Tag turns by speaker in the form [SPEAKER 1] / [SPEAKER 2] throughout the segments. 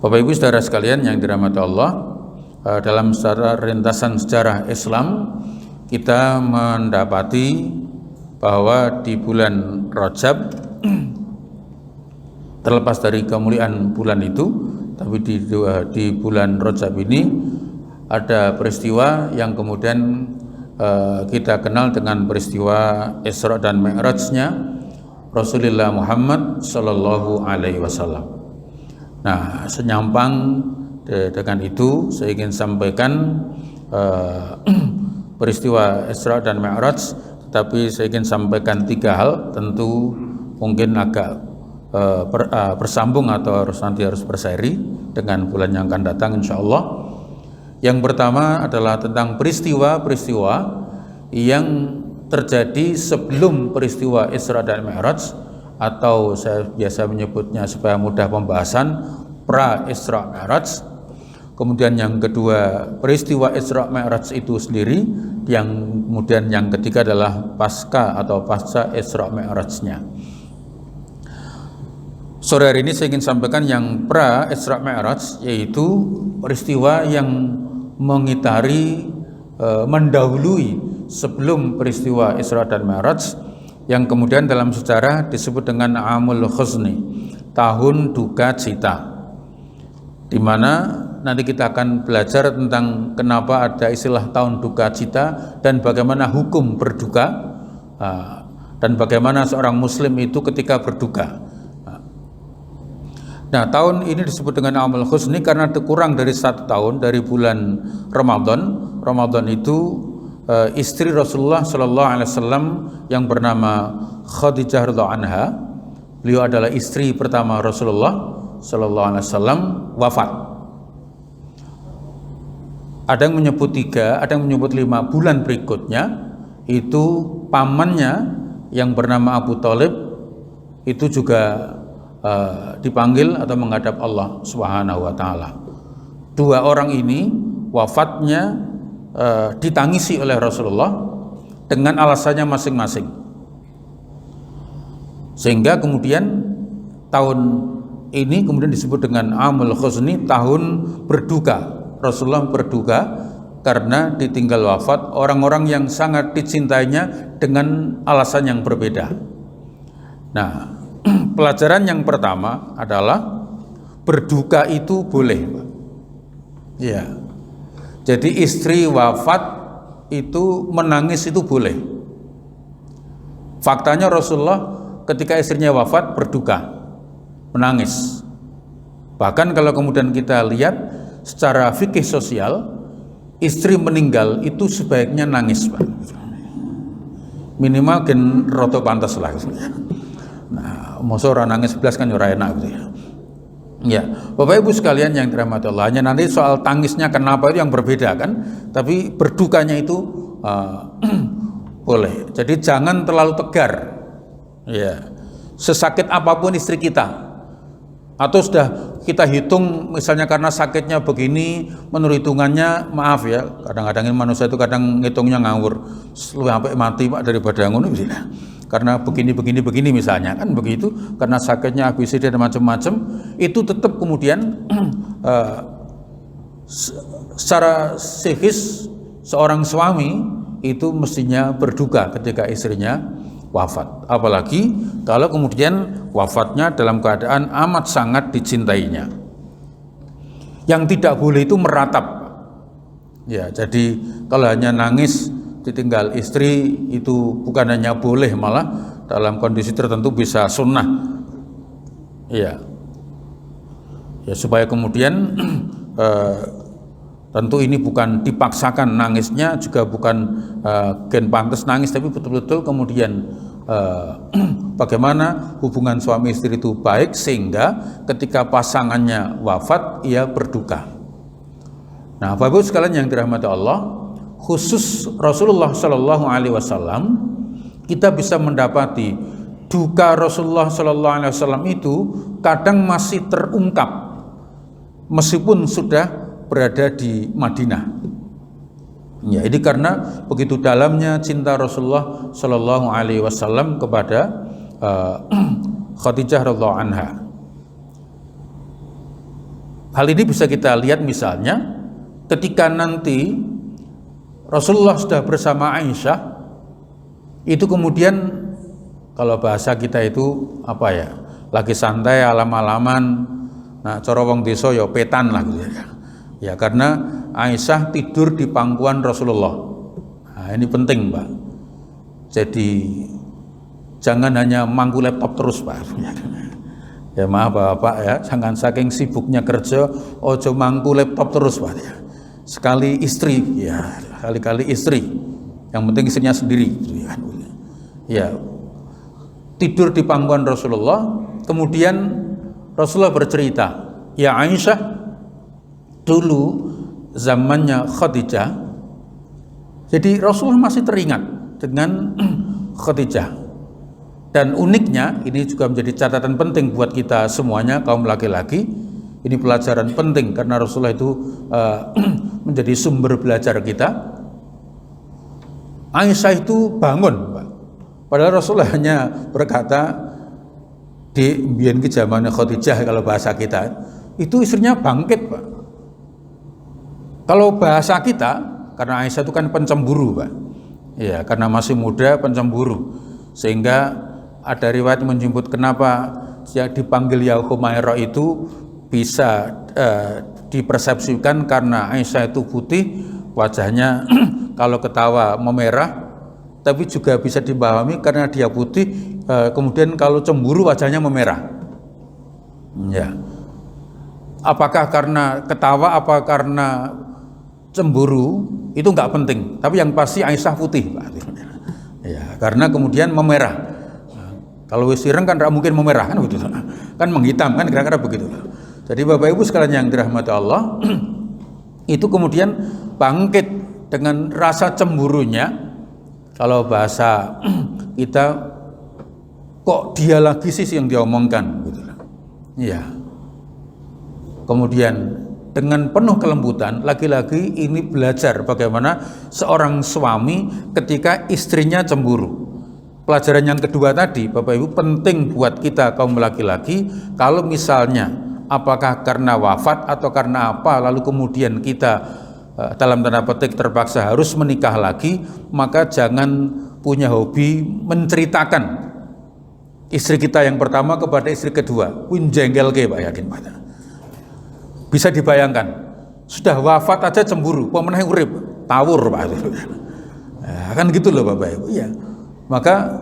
[SPEAKER 1] Bapak Ibu saudara sekalian yang dirahmati Allah, dalam rintasan sejarah Islam kita mendapati bahwa di bulan Rajab, terlepas dari kemuliaan bulan itu, tapi di bulan Rajab ini ada peristiwa yang kemudian kita kenal dengan peristiwa Isra dan Mi'rajnya Rasulullah Muhammad Sallallahu Alaihi Wasallam. Nah, senyampang dengan itu saya ingin sampaikan peristiwa Isra dan Mi'raj, tetapi saya ingin sampaikan 3 hal, tentu mungkin agak bersambung atau nanti harus berseri dengan bulan yang akan datang insyaallah. Yang pertama adalah tentang peristiwa-peristiwa yang terjadi sebelum peristiwa Isra dan Mi'raj, atau saya biasa menyebutnya supaya mudah pembahasan, pra Isra Mi'raj. Kemudian yang kedua peristiwa Isra Mi'raj itu sendiri, yang kemudian yang ketiga adalah pasca atau pasca Isra Mi'rajnya. Sore hari ini saya ingin sampaikan yang pra Isra Mi'raj, yaitu peristiwa yang mengitari, mendahului sebelum peristiwa Isra dan Mi'raj, yang kemudian dalam sejarah disebut dengan Amul Khuzni, tahun duka cita, di mana nanti kita akan belajar tentang kenapa ada istilah tahun duka cita dan bagaimana hukum berduka, dan bagaimana seorang muslim itu ketika berduka. Nah, tahun ini disebut dengan Amul Khuzni karena kurang dari 1 tahun dari bulan Ramadan. Ramadan itu istri Rasulullah Sallallahu Alaihi Wasallam yang bernama Khadijah radhiyallahu anha, beliau adalah istri pertama Rasulullah Sallallahu Alaihi Wasallam, wafat. Ada yang menyebut 3, ada yang menyebut 5 bulan berikutnya itu pamannya yang bernama Abu Thalib itu juga dipanggil atau menghadap Allah Subhanahu wa Ta'ala. 2 orang ini wafatnya ditangisi oleh Rasulullah dengan alasannya masing-masing, sehingga kemudian tahun ini kemudian disebut dengan Amul Khuzni, tahun berduka. Rasulullah berduka karena ditinggal wafat orang-orang yang sangat dicintainya dengan alasan yang berbeda. Nah, pelajaran yang pertama adalah berduka itu boleh, Pak. Ya. Jadi istri wafat itu menangis itu boleh. Faktanya Rasulullah ketika istrinya wafat berduka, menangis. Bahkan kalau kemudian kita lihat secara fikih sosial, istri meninggal itu sebaiknya nangis, Pak. Minimal gen roto pantas lah. Nah, masa orang nangis 11 kan ora enak gitu ya. Ya, Bapak Ibu sekalian yang dirahmati Allah, hanya nanti soal tangisnya kenapa itu yang berbeda kan, tapi berdukanya itu boleh. Jadi jangan terlalu tegar. Ya, sesakit apapun istri kita, atau sudah kita hitung misalnya karena sakitnya begini, menurut hitungannya, maaf ya, kadang-kadang ini manusia itu kadang ngitungnya ngawur, sampai mati Pak daripada ngono gitu. Karena begini misalnya kan begitu, karena sakitnya ABCD dan macam-macam, itu tetap kemudian secara psikis seorang suami itu mestinya berduka ketika istrinya wafat, apalagi kalau kemudian wafatnya dalam keadaan amat sangat dicintainya. Yang tidak boleh itu meratap ya, jadi kalau hanya nangis ditinggal istri itu bukan hanya boleh, malah dalam kondisi tertentu bisa sunnah ya, supaya kemudian tentu ini bukan dipaksakan nangisnya, juga bukan gen pantas nangis, tapi betul-betul kemudian bagaimana hubungan suami istri itu baik sehingga ketika pasangannya wafat ia berduka. Nah, Bapak Ibu sekalian yang dirahmati Allah, khusus Rasulullah Shallallahu Alaihi Wasallam, kita bisa mendapati duka Rasulullah Shallallahu Alaihi Wasallam itu kadang masih terungkap meskipun sudah berada di Madinah. Ya, ini karena begitu dalamnya cinta Rasulullah Shallallahu Alaihi Wasallam kepada Khadijah radhiyallahu anha. Hal ini bisa kita lihat misalnya ketika nanti Rasulullah sudah bersama Aisyah, itu kemudian kalau bahasa kita itu apa ya, lagi santai alam-alaman, nah cara wong desa ya petan lah gitu ya. Ya karena Aisyah tidur di pangkuan Rasulullah. Nah, ini penting, Pak. Jadi jangan hanya mangku laptop terus, Pak. Ya maaf Bapak ya, jangan saking sibuknya kerja ojo mangku laptop terus, Pak ya. Sekali istri ya, kali-kali istri. Yang penting istrinya sendiri gitu ya. Ya. Tidur di pangkuan Rasulullah, kemudian Rasulullah bercerita, "Ya Aisyah, dulu zamannya Khadijah." Jadi Rasulullah masih teringat dengan Khadijah. Dan uniknya, ini juga menjadi catatan penting buat kita semuanya, kaum laki-laki. Ini pelajaran penting karena Rasulullah itu menjadi sumber belajar kita. Aisyah itu bangun, Pak. Padahal Rasulullah hanya berkata di biyen ke zamannya Khadijah, kalau bahasa kita, itu istrinya bangkit, Pak. Kalau bahasa kita, karena Aisyah itu kan pencemburu, Pak. Ya, karena masih muda pencemburu. Sehingga ada riwayat menjemput kenapa ya dipanggil ya Humairah itu bisa dipersepsikan karena Aisyah itu putih, wajahnya kalau ketawa memerah, tapi juga bisa dipahami karena dia putih, kemudian kalau cemburu wajahnya memerah. Ya. Apakah karena ketawa, apa karena cemburu, itu nggak penting. Tapi yang pasti Aisyah putih, Pak. Ya, karena kemudian memerah. Kalau wis ireng kan mungkin memerah kan begitu. Kan menghitam kan kira-kira begitu. Jadi Bapak Ibu sekalian yang dirahmati Allah, itu kemudian bangkit dengan rasa cemburunya. Kalau bahasa kita, kok dia lagi sih yang diomongkan gitu. Iya. Kemudian dengan penuh kelembutan, lagi-lagi ini belajar bagaimana seorang suami ketika istrinya cemburu. Pelajaran yang kedua tadi, Bapak Ibu, penting buat kita kaum laki-laki. Kalau misalnya apakah karena wafat atau karena apa, lalu kemudian kita dalam tanda petik terpaksa harus menikah lagi, maka jangan punya hobi menceritakan istri kita yang pertama kepada istri kedua. Win jengkel ke, Pak, yakin Pak. Bisa dibayangkan, sudah wafat aja cemburu, pemenang urip, tawur, Pak. Nah, kan gitu loh Bapak Ibu. Iya. Maka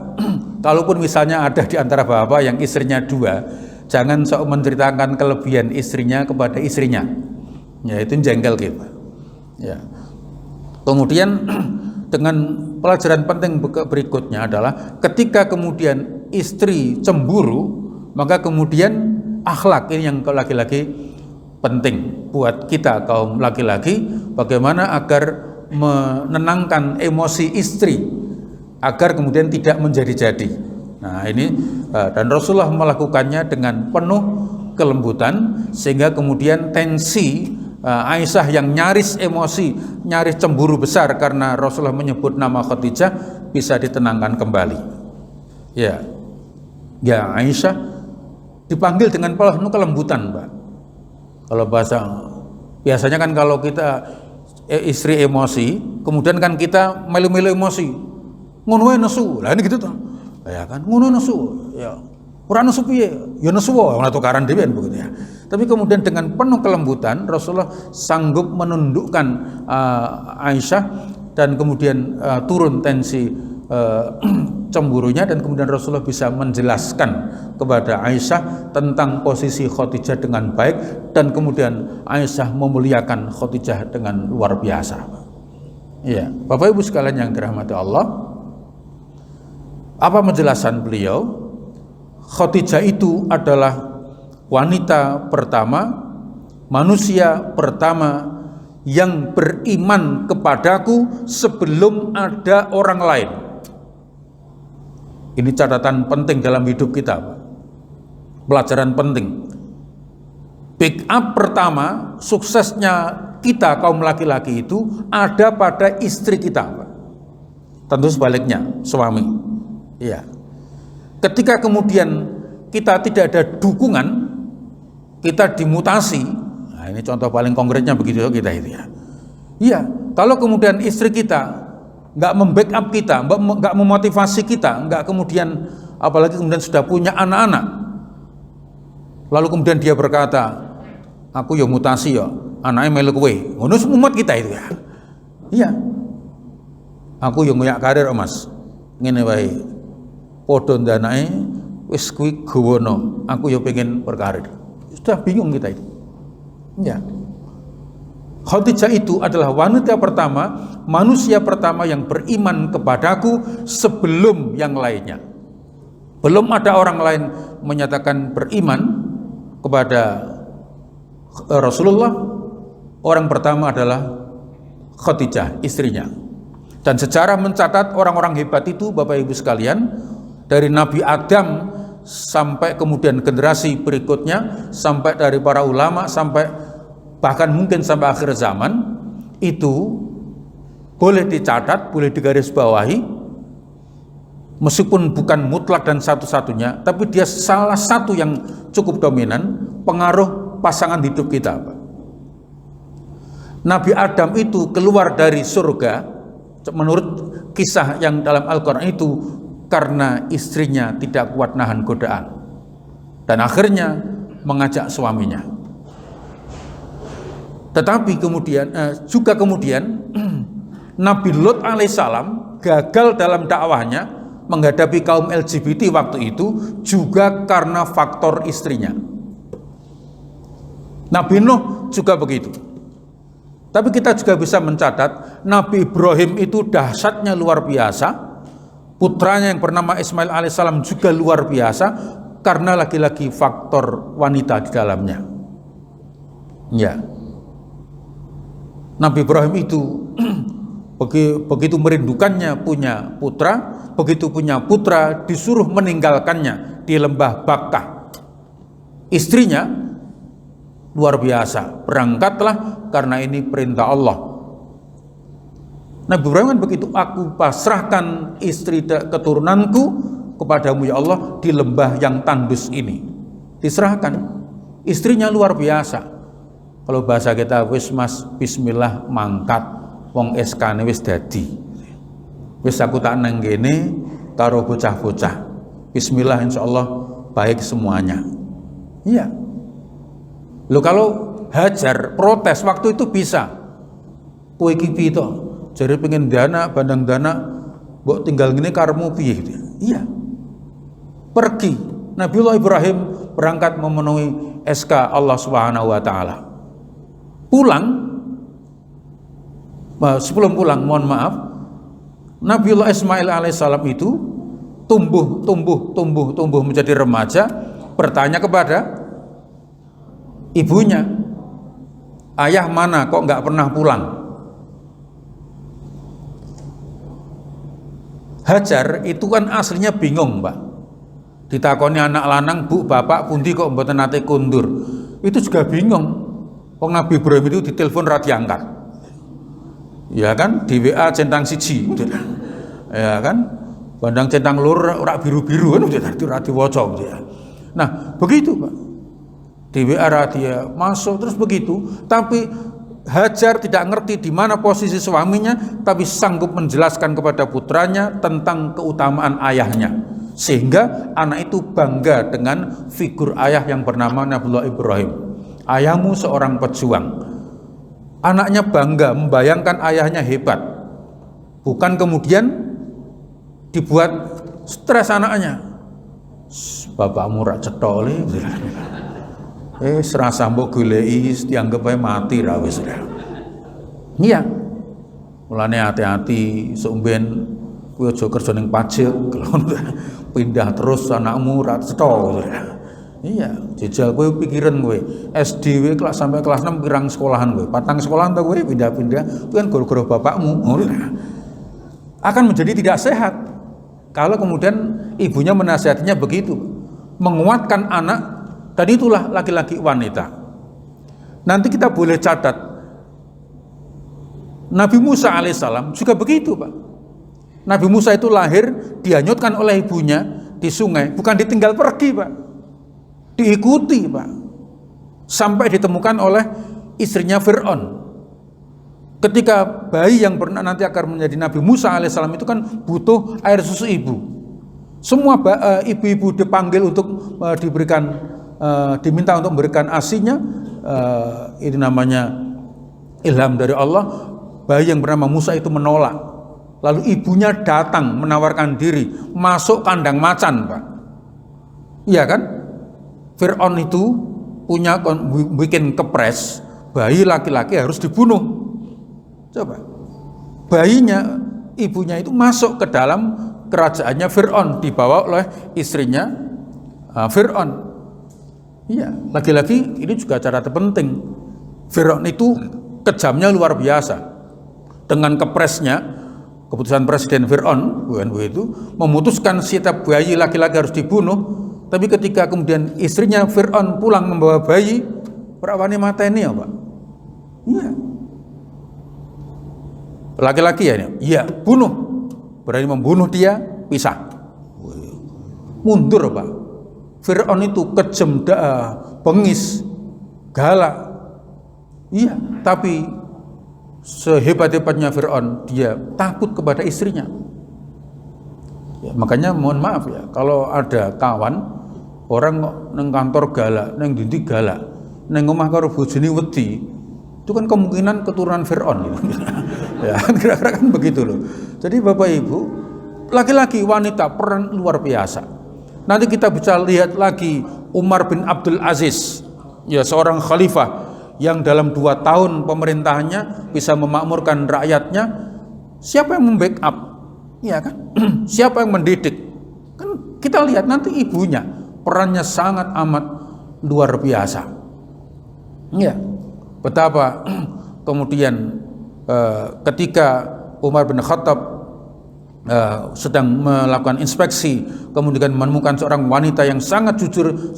[SPEAKER 1] kalaupun misalnya ada di antara bapak yang istrinya dua, jangan sok menceritakan kelebihan istrinya kepada istrinya. Ya, itu jengkel gitu. Ya. Kemudian dengan pelajaran penting berikutnya adalah ketika kemudian istri cemburu, maka kemudian akhlak ini yang laki-laki penting buat kita kaum laki-laki, bagaimana agar menenangkan emosi istri agar kemudian tidak menjadi-jadi. Nah ini dan Rasulullah melakukannya dengan penuh kelembutan sehingga kemudian tensi Aisyah yang nyaris emosi, nyaris cemburu besar karena Rasulullah menyebut nama Khadijah bisa ditenangkan kembali. Ya, ya Aisyah dipanggil dengan penuh kelembutan, Pak. Kalau bahasa biasanya kan kalau kita istri emosi, kemudian kan kita melu-melu emosi. Ngono nesu, lah ini gitu tuh, ya kan, ngono nesu, ya, kurang nesu piye, ya nesu, orang tukaran dhewe begitu ya. Tapi kemudian dengan penuh kelembutan Rasulullah sanggup menundukkan Aisyah dan kemudian turun tensi cemburunya dan kemudian Rasulullah bisa menjelaskan kepada Aisyah tentang posisi Khadijah dengan baik dan kemudian Aisyah memuliakan Khadijah dengan luar biasa. Iya, Bapak Ibu sekalian yang dirahmati Allah. Apa penjelasan beliau? Khadijah itu adalah wanita pertama, manusia pertama yang beriman kepadaku sebelum ada orang lain. Ini catatan penting dalam hidup kita, pelajaran penting. Backup pertama, suksesnya kita kaum laki-laki itu ada pada istri kita, tentu sebaliknya suami. Ya. Ketika kemudian kita tidak ada dukungan, kita dimutasi, nah Nah, ini contoh paling konkretnya begitu kita itu ya. Iya, kalau kemudian istri kita nggak membackup kita, nggak memotivasi kita, nggak kemudian apalagi kemudian sudah punya anak-anak, lalu kemudian dia berkata, aku ya mutasi ya, anaknya melu kowe, ngono umat kita itu ya. Iya, aku yang ngoyak karir mas, ngene wae, podo ndanae wis kuwi gowono, aku ya pengen berkarir. Sudah bingung kita itu. Ya. Khadijah itu adalah wanita pertama, manusia pertama yang beriman kepadaku sebelum yang lainnya. Belum ada orang lain menyatakan beriman kepada Rasulullah. Orang pertama adalah Khadijah, istrinya. Dan sejarah mencatat orang-orang hebat itu, Bapak Ibu sekalian, dari Nabi Adam sampai kemudian generasi berikutnya, sampai dari para ulama, sampai bahkan mungkin sampai akhir zaman, itu boleh dicatat, boleh digarisbawahi, meskipun bukan mutlak dan satu-satunya, tapi dia salah satu yang cukup dominan pengaruh pasangan hidup kita. Nabi Adam itu keluar dari surga menurut kisah yang dalam Al-Quran itu karena istrinya tidak kuat nahan godaan dan akhirnya mengajak suaminya. Tetapi kemudian juga kemudian Nabi Lot alaihissalam gagal dalam dakwahnya menghadapi kaum LGBT waktu itu juga karena faktor istrinya. Nabi Nuh juga begitu. Tapi kita juga bisa mencatat Nabi Ibrahim itu dahsyatnya luar biasa. Putranya yang bernama Ismail alaihissalam juga luar biasa karena lagi-lagi faktor wanita di dalamnya. Ya. Nabi Ibrahim itu begitu merindukannya punya putra, begitu punya putra disuruh meninggalkannya di lembah Bakkah. Istrinya luar biasa, berangkatlah karena ini perintah Allah. Nabi Ibrahim kan begitu, aku pasrahkan istri keturunanku kepadamu ya Allah di lembah yang tandus ini. Diserahkan. Istrinya luar biasa. Kalau bahasa kita wis mas bismillah mangkat wong SK-ne wis dadi. Wis aku tak nang kene karo bocah-bocah. Bismillah insyaallah baik semuanya. Iya. Loh kalau Hajar protes waktu itu bisa. Kowe iki piye to? Jare pengen dana bandang dana mbok tinggal ngene karepmu piye gitu. Iya. Pergi. Nabiullah Ibrahim berangkat memenuhi SK Allah Subhanahu wa taala. Pulang, sebelum pulang mohon maaf, Nabiullah Ismail alaihissalam itu tumbuh menjadi remaja, bertanya kepada ibunya, ayah mana kok nggak pernah pulang? Hajar itu kan aslinya bingung, Pak. Ditakoni anak lanang, bu bapak pundi kok mboten nate kundur, itu juga bingung. Wong Nabi Ibrahim itu ditelepon ra diangkat. Ya kan, di WA centang siji. Ya kan, bandang centang lur ora biru-biru kan udah ra diwaca ya. Nah, begitu, Pak. Di WA ra dia masuk terus begitu, tapi Hajar tidak ngerti di mana posisi suaminya, tapi sanggup menjelaskan kepada putranya tentang keutamaan ayahnya. Sehingga anak itu bangga dengan figur ayah yang bernama Nabiullah Ibrahim. Ayahmu seorang pejuang. Anaknya bangga membayangkan ayahnya hebat. Bukan kemudian dibuat stres anaknya. Bapakmu rak cetok le. Serasa mbok goleki dianggap ae mati ra wis. Iya. Mulane hati-hati sumben kowe aja kerja ning pajak, pindah terus anakmu rak cetok. Iya, jajal kowe pikiran kowe SD kelas sampai kelas 6 pirang sekolahan kowe. Patang sekolahan ta kowe pindah-pindah, itu kan gara-gara bapakmu. Akan menjadi tidak sehat kalau kemudian ibunya menasihatinya begitu. Menguatkan anak, dan itulah laki-laki wanita. Nanti kita boleh catat Nabi Musa alaihissalam juga begitu, Pak. Nabi Musa itu lahir dihanyutkan oleh ibunya di sungai, bukan ditinggal pergi, Pak. Diikuti, Pak, sampai ditemukan oleh istrinya Fir'aun. Ketika bayi yang pernah nanti akan menjadi Nabi Musa alaihissalam itu kan butuh air susu ibu. Semua ibu-ibu dipanggil untuk diminta untuk memberikan asinya. Ini namanya ilham dari Allah. Bayi yang bernama Musa itu menolak. Lalu ibunya datang menawarkan diri masuk kandang macan, Pak. Iya kan? Fir'aun itu punya bikin kepres, bayi laki-laki harus dibunuh. Coba, bayinya, ibunya itu masuk ke dalam kerajaannya Fir'aun, dibawa oleh istrinya Fir'aun. Iya, lagi-lagi ini juga cara terpenting. Fir'aun itu kejamnya luar biasa. Dengan kepresnya, keputusan Presiden Fir'aun itu memutuskan setiap bayi laki-laki harus dibunuh. Tapi ketika kemudian istrinya Fir'aun pulang membawa bayi, perawani mata ini ya Pak? Iya. Laki-laki ya? Iya, bunuh. Berani membunuh dia, pisah. Mundur Pak. Fir'aun itu kejam, bengis, galak. Iya, tapi sehebat-hebatnya Fir'aun, dia takut kepada istrinya. Ya, makanya mohon maaf ya, kalau ada kawan orang neng kantor galak, neng dindi galak, neng omah karo bojone wedi, itu kan kemungkinan keturunan Fir'aun gitu. Ya, kira-kira kan begitu loh. Jadi Bapak Ibu, laki-laki wanita peran luar biasa. Nanti kita bisa lihat lagi Umar bin Abdul Aziz, ya seorang khalifah yang dalam 2 tahun pemerintahannya bisa memakmurkan rakyatnya. Siapa yang membackup? Ya kan? Siapa yang mendidik? Kan kita lihat nanti ibunya, perannya sangat amat luar biasa. Ya, betapa kemudian ketika Umar bin Khattab sedang melakukan inspeksi, kemudian menemukan seorang wanita yang sangat jujur,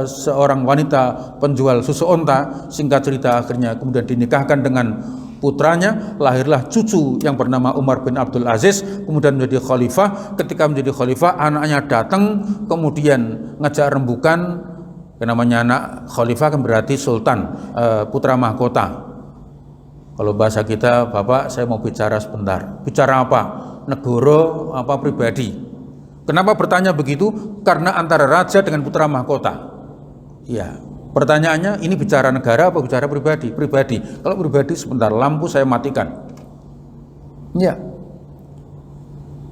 [SPEAKER 1] seorang wanita penjual susu onta. Singkat cerita, akhirnya kemudian dinikahkan dengan putranya, lahirlah cucu yang bernama Umar bin Abdul Aziz, kemudian menjadi khalifah. Ketika menjadi khalifah, anaknya datang, kemudian ngajak rembukan. Yang namanya anak khalifah kan berarti sultan, putra mahkota. Kalau bahasa kita, Bapak saya mau bicara sebentar. Bicara apa? Negara apa pribadi? Kenapa bertanya begitu? Karena antara raja dengan putra mahkota. Ya, pertanyaannya ini bicara negara apa bicara pribadi? Pribadi. Kalau pribadi sebentar, lampu saya matikan. Ya.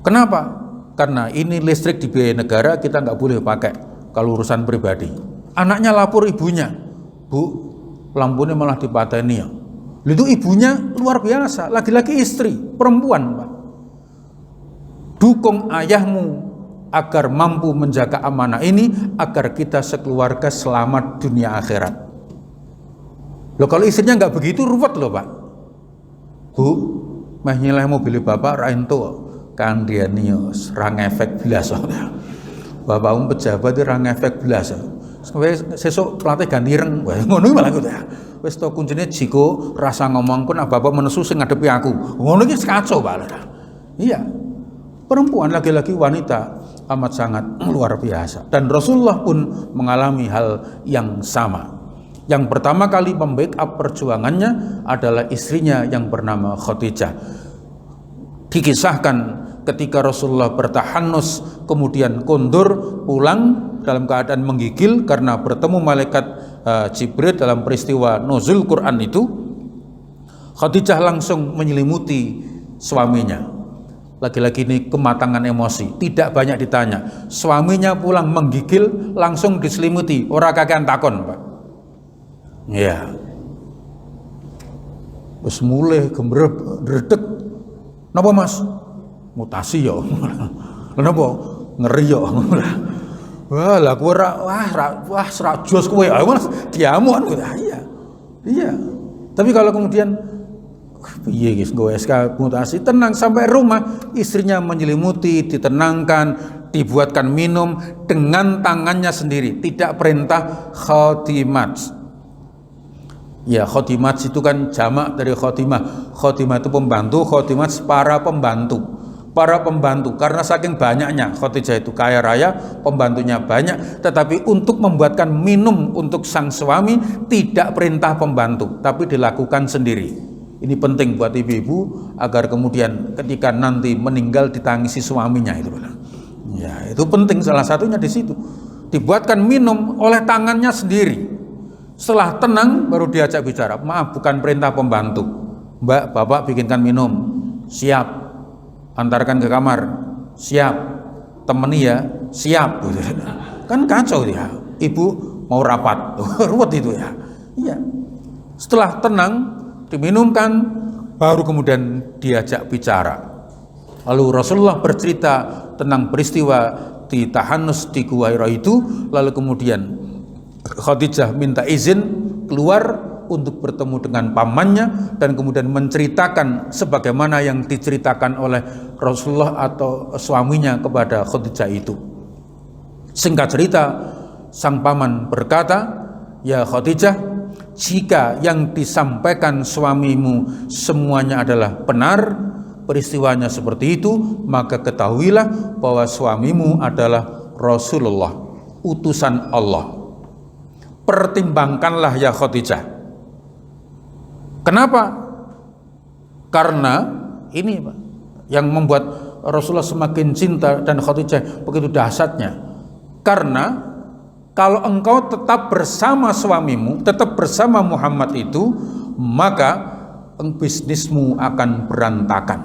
[SPEAKER 1] Kenapa? Karena ini listrik dibiayai negara, kita nggak boleh pakai kalau urusan pribadi. Anaknya lapor ibunya, Bu, lampunya malah dipateni ya. Itu ibunya luar biasa, laki-laki istri, perempuan, Pak. Dukung ayahmu agar mampu menjaga amanah ini, agar kita sekeluarga selamat dunia akhirat. Loh kalau istrinya nggak begitu, ruwet loh Pak. Bu, meh nyileh mobil bapak ra entuk kan dia nios, ra ngefek blas. Bapakmu pejabat ra ngefek blas. Sesuk pelatih ganti ireng, ngono malah gitu ya. Wis to kuncine jiko rasa ngomongku nak bapak menesu sing ngadepi aku. Ngono iki kacau Pak. Iya. Perempuan, laki-laki, wanita amat sangat luar biasa. Dan Rasulullah pun mengalami hal yang sama. Yang pertama kali membackup perjuangannya adalah istrinya yang bernama Khadijah. Dikisahkan ketika Rasulullah bertahanus, kemudian kondur pulang dalam keadaan menggigil karena bertemu malaikat Jibril dalam peristiwa nuzul Quran itu, Khadijah langsung menyelimuti suaminya. Lagi-lagi ini kematangan emosi, tidak banyak ditanya. Suaminya pulang menggigil, langsung diselimuti, ora kakean takon, Pak. Ya. Wis mulai gembrep, dredeg. Napa Mas? Mutasi ya. Napa? Ngeri ya. Wah, lah kowe wah serak jos kowe. Mas diamuan kowe. Iya. Iya. Tapi kalau kemudian piye guys, gue SK mutasi, tenang sampai rumah, istrinya menyelimuti, ditenangkan, dibuatkan minum dengan tangannya sendiri, tidak perintah khadimat. Ya, khadimat itu kan jamak dari khadimah. Khadimah itu pembantu, khadimat para pembantu. para pembantu, karena saking banyaknya Khadijah itu kaya raya, pembantunya banyak, tetapi untuk membuatkan minum untuk sang suami tidak perintah pembantu, tapi dilakukan sendiri. Ini penting buat ibu-ibu agar kemudian ketika nanti meninggal ditangisi suaminya itu. Ya, itu penting, salah satunya di situ. Dibuatkan minum oleh tangannya sendiri. Setelah tenang baru diajak bicara. Maaf, bukan perintah pembantu. Mbak, bapak bikinkan minum. Siap. Antarkan ke kamar, siap. Temani ya, siap. Kan kacau dia. Ibu mau rapat, ruwet itu ya. Iya. Setelah tenang, diminumkan, baru kemudian diajak bicara. Lalu Rasulullah bercerita tentang peristiwa di Tahanus di Gua Hira itu. Lalu kemudian Khadijah minta izin keluar untuk bertemu dengan pamannya, dan kemudian menceritakan sebagaimana yang diceritakan oleh Rasulullah atau suaminya kepada Khadijah itu. Singkat cerita, sang paman berkata, "Ya Khadijah, jika yang disampaikan suamimu semuanya adalah benar, peristiwanya seperti itu, maka ketahuilah bahwa suamimu adalah Rasulullah, utusan Allah. Pertimbangkanlah ya Khadijah." Kenapa? Karena ini Pak, yang membuat Rasulullah semakin cinta dan Khadijah begitu dahsyatnya. Karena kalau engkau tetap bersama suamimu, tetap bersama Muhammad itu, maka bisnismu akan berantakan.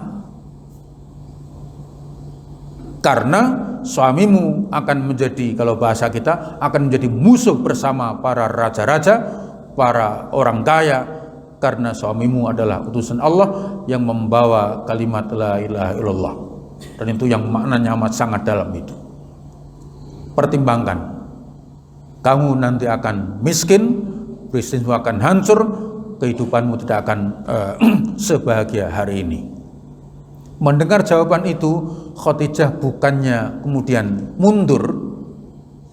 [SPEAKER 1] Karena suamimu akan menjadi, kalau bahasa kita, akan menjadi musuh bersama para raja-raja, para orang kaya, karena suamimu adalah utusan Allah yang membawa kalimat la ilaha illallah. Dan itu yang maknanya amat sangat dalam itu. Pertimbangkan. Kamu nanti akan miskin, bisnismu akan hancur, kehidupanmu tidak akan sebahagia hari ini. Mendengar jawaban itu, Khadijah bukannya kemudian mundur,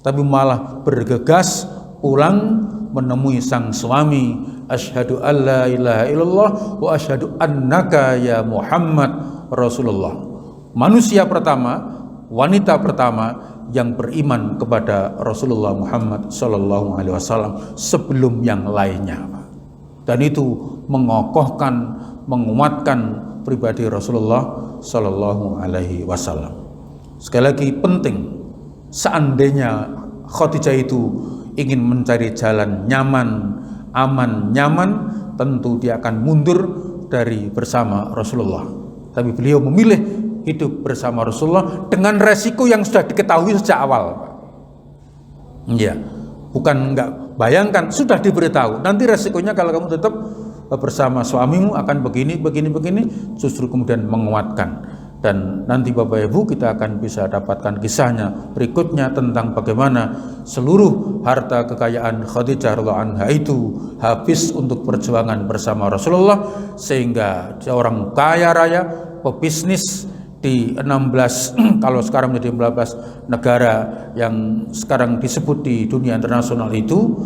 [SPEAKER 1] tapi malah bergegas pulang menemui sang suami. Asyhadu alla ilaha illallah wa asyhadu annaka ya Muhammad Rasulullah. Manusia pertama, wanita pertama yang beriman kepada Rasulullah Muhammad sallallahu alaihi wasallam sebelum yang lainnya. Dan itu mengokohkan, menguatkan pribadi Rasulullah sallallahu alaihi wasallam. Sekali lagi penting, seandainya Khadijah itu ingin mencari jalan nyaman, aman, nyaman, tentu dia akan mundur dari bersama Rasulullah. Tapi beliau memilih hidup bersama Rasulullah dengan resiko yang sudah diketahui sejak awal. Ya, bukan enggak, bayangkan sudah diberitahu. Nanti resikonya kalau kamu tetap bersama suamimu akan begini, justru kemudian menguatkan. Dan nanti Bapak Ibu kita akan bisa dapatkan kisahnya berikutnya tentang bagaimana seluruh harta kekayaan Khadijah radhiyallahu anha itu habis untuk perjuangan bersama Rasulullah, sehingga seorang kaya raya, pebisnis di 16 kalau sekarang menjadi 14 negara yang sekarang disebut di dunia internasional itu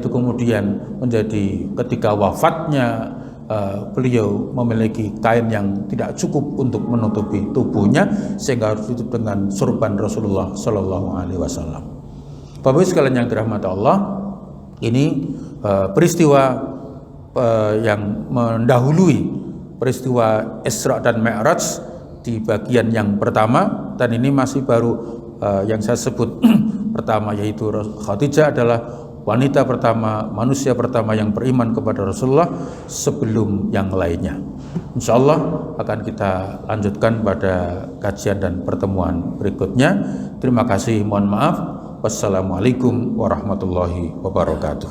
[SPEAKER 1] kemudian menjadi ketika wafatnya beliau memiliki kain yang tidak cukup untuk menutupi tubuhnya, sehingga harus ditutup dengan sorban Rasulullah Shallallahu Alaihi Wasallam. Bapak Ibu sekalian yang dirahmati Allah, ini peristiwa yang mendahului peristiwa Isra dan Mi'raj di bagian yang pertama, dan ini masih baru yang saya sebut pertama, yaitu Khadijah adalah wanita pertama, manusia pertama yang beriman kepada Rasulullah sebelum yang lainnya. Insya Allah akan kita lanjutkan pada kajian dan pertemuan berikutnya. Terima kasih, mohon maaf. Wassalamualaikum warahmatullahi wabarakatuh.